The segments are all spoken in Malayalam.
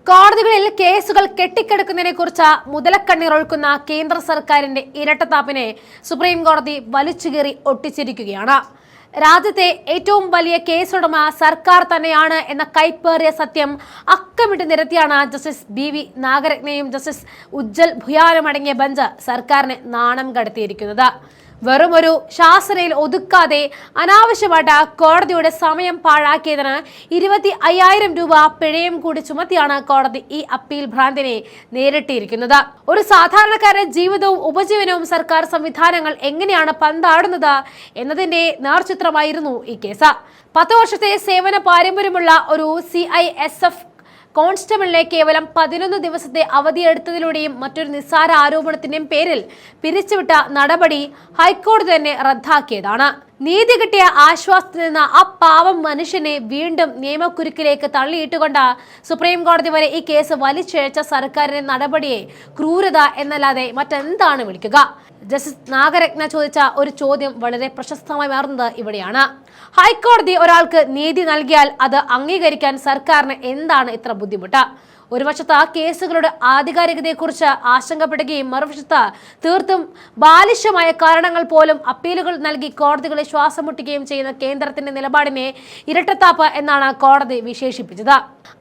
കോടതികളിൽ കേസുകൾ കെട്ടിക്കിടക്കുന്നതിനെ കുറിച്ച് മുതലക്കണ്ണീർ ഒഴുക്കുന്ന കേന്ദ്ര സർക്കാരിന്റെ ഇരട്ടത്താപ്പിനെ സുപ്രീം കോടതി വലിച്ചുകീറി ഒട്ടിച്ചിരിക്കുകയാണ്. രാജ്യത്തെ ഏറ്റവും വലിയ കേസുടമ സർക്കാർ തന്നെയാണ് എന്ന കൈപ്പേറിയ സത്യം അക്കമിട്ട് നിരത്തിയാണ് ജസ്റ്റിസ് ബി നാഗരത്നയും ജസ്റ്റിസ് ഉജ്ജൽ ഭുയാനും അടങ്ങിയ ബെഞ്ച് സർക്കാരിനെ നാണം കടത്തിയിരിക്കുന്നത്. വെറുമൊരു ശാസനയിൽ ഒതുക്കാതെ അനാവശ്യമായിട്ട് കോടതിയുടെ സമയം പാഴാക്കിയതിന് 25,000 രൂപ പിഴയും കൂടി ചുമത്തിയാണ് കോടതി ഈ അപ്പീൽ ഭ്രാന്തിനെ നേരിട്ടിരിക്കുന്നത്. ഒരു സാധാരണക്കാരന്റെ ജീവിതവും ഉപജീവനവും സർക്കാർ സംവിധാനങ്ങൾ എങ്ങനെയാണ് പന്താടുന്നത് എന്നതിന്റെ നേർചിത്രമായിരുന്നു ഈ കേസ്. 10 വർഷത്തെ സേവന പാരമ്പര്യമുള്ള ഒരു CISF കോൺസ്റ്റബിളിനെ കേവലം 11 ദിവസത്തെ അവധിയെടുത്തതിലൂടെയും മറ്റൊരു നിസ്സാര ആരോപണത്തിന്റെയും പേരിൽ പിരിച്ചുവിട്ട നടപടി ഹൈക്കോടതി തന്നെ റദ്ദാക്കിയതാണ്. നീതി കിട്ടിയ ആശ്വാസത്തിൽ നിന്ന് ആ പാവം മനുഷ്യനെ വീണ്ടും നിയമക്കുരുക്കിലേക്ക് തള്ളിയിട്ടുകൊണ്ട് സുപ്രീം കോടതി വരെ ഈ കേസ് വലിച്ചിഴച്ച സർക്കാരിന്റെ നടപടിയെ ക്രൂരത എന്നല്ലാതെ മറ്റെന്താണ് വിളിക്കുക? ജസ്റ്റിസ് നാഗരത്ന ചോദിച്ച ഒരു ചോദ്യം വളരെ പ്രശസ്തമായി മാറുന്നത് ഇവിടെയാണ്. ഹൈക്കോടതി ഒരാൾക്ക് നീതി നൽകിയാൽ അത് അംഗീകരിക്കാൻ സർക്കാരിന് എന്താണ് ഇത്ര ബുദ്ധിമുട്ട്? ഒരു വശത്ത് കേസുകളുടെ ആധികാരികതയെക്കുറിച്ച് ആശങ്കപ്പെടുകയും മറുവശത്ത് തീർത്തും ബാലിശമായ കാരണങ്ങൾ പോലും അപ്പീലുകൾ നൽകി കോടതികളെ ശ്വാസം മുട്ടുകയും ചെയ്യുന്ന കേന്ദ്രത്തിന്റെ നിലപാടിനെ ഇരട്ടത്താപ്പ് എന്നാണ് കോടതി വിശേഷിപ്പിച്ചത്.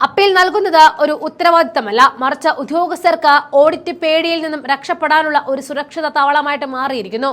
അപ്പീൽ നൽകുന്നത് ഒരു ഉത്തരവാദിത്തമല്ല, മറിച്ച് ഉദ്യോഗസ്ഥർക്ക് ഓഡിറ്റ് പേടിയിൽ നിന്നും രക്ഷപ്പെടാനുള്ള ഒരു സുരക്ഷിത താവളമായിട്ട് മാറിയിരിക്കുന്നു.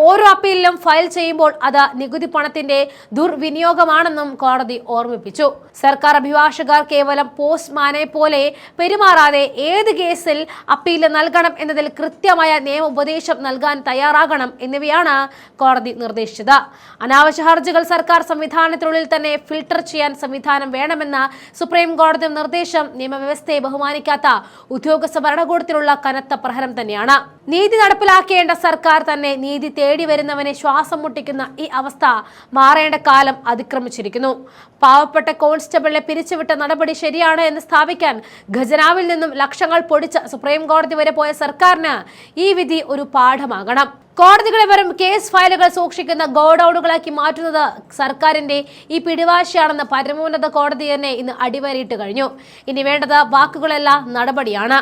ഓരോ അപ്പീലിലും ഫയൽ ചെയ്യുമ്പോൾ അത് നികുതി പണത്തിന്റെ ദുർവിനിയോഗമാണെന്നും കോടതി ഓർമ്മിപ്പിച്ചു. സർക്കാർ അഭിഭാഷകർ കേവലം പോസ്റ്റ്മാനെ പോലെ പെരുമാറാതെ ഏത് കേസിൽ അപ്പീൽ നൽകണം എന്നതിൽ കൃത്യമായ നിയമ ഉപദേശം നൽകാൻ തയ്യാറാകണം എന്നിവയാണ് കോടതി നിർദ്ദേശിച്ചത്. അനാവശ്യ ഹർജികൾ സർക്കാർ സംവിധാനത്തിനുള്ളിൽ തന്നെ ഫിൽട്ടർ ചെയ്യാൻ സംവിധാനം വേണമെന്ന സുപ്രീം കോടതി നിർദ്ദേശം നിയമവ്യവസ്ഥയെ ബഹുമാനിക്കാത്ത ഉദ്യോഗസ്ഥ ഭരണകൂടത്തിലുള്ള കനത്ത പ്രഹരം തന്നെയാണ്. നീതി നടപ്പിലാക്കേണ്ട സർക്കാർ തന്നെ നീതി തേടി വരുന്നവനെ ശ്വാസം മുട്ടിക്കുന്ന ഈ അവസ്ഥ മാറേണ്ട കാലം അതിക്രമിച്ചിരിക്കുന്നു. പാവപ്പെട്ട കോൺസ്റ്റബിളിനെ പിരിച്ചുവിട്ട നടപടി ശരിയാണ് എന്ന് സ്ഥാപിക്കാൻ ഖജനാവിൽ നിന്നും ലക്ഷങ്ങൾ പൊടിച്ച് സുപ്രീം കോടതി വരെ പോയ സർക്കാരിന് ഈ വിധി ഒരു പാഠമാകണം. കോടതികളെ വെറും കേസ് ഫയലുകൾ സൂക്ഷിക്കുന്ന ഗോഡൌണുകളാക്കി മാറ്റുന്നത് സർക്കാരിന്റെ ഈ പിടിവാശിയാണെന്ന് പരമോന്നത കോടതി തന്നെ ഇന്ന് അടിവരയിട്ട് കഴിഞ്ഞു. ഇനി വേണ്ടത് വാക്കുകളല്ല നടപടിയാണ്.